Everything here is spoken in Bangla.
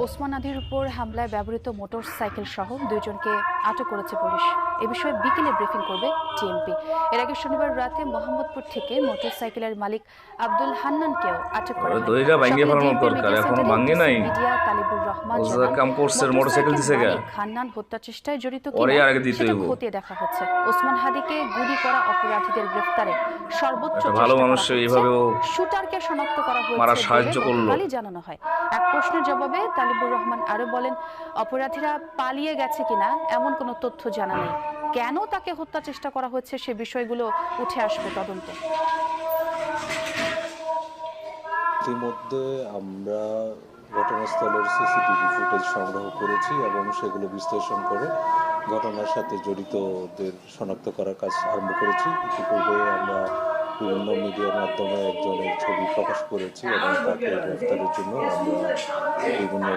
ওসমান আলীর উপর হামলায় ব্যবহৃত মোটরসাইকেল সহ দুইজনকে আটক করেছে পুলিশ। এ বিষয়ে বিকেলে ব্রিফিং করবে টিএমপি। এর আগে শনিবার রাতে মোহাম্মদপুর থেকে মোটরসাইকেলের মালিক আব্দুল হান্নানকেও আটক করা হয়। মিডিয়া তালিবুর রহমান জানান, মালিক হান্নান হত্যা চেষ্টায় জড়িত কিনা সেটা খতিয়ে দেখা হচ্ছে। ওসমান হাদিকে গুলি করা অপরাধীদের গ্রেফতারে সর্বোচ্চ শুটারকে শনাক্ত করা হয়েছে বলে গতকালই জানানো হয়। এক প্রশ্নের জবাবে তালিবুর রহমান আরো বলেন, অপরাধীরা পালিয়ে গেছে কিনা এমন কোনো তথ্য জানা নেই। কেন তাকে হত্যা চেষ্টা করা হচ্ছে সে বিষয়গুলো উঠে আসবে তদন্তে। ইতিমধ্যে আমরা ঘটনাস্থলের সিসিটিভি ফুটেজ সংগ্রহ করেছি এবং সেগুলো বিশ্লেষণ করে ঘটনার সাথে জড়িতদের শনাক্ত করার কাজ আরম্ভ করেছি। ইতিপূর্বে আমরা বিভিন্ন মিডিয়ার মাধ্যমে একজনের ছবি প্রকাশ করেছি এবং তাকে গ্রেফতারের জন্য আমরা বিভিন্ন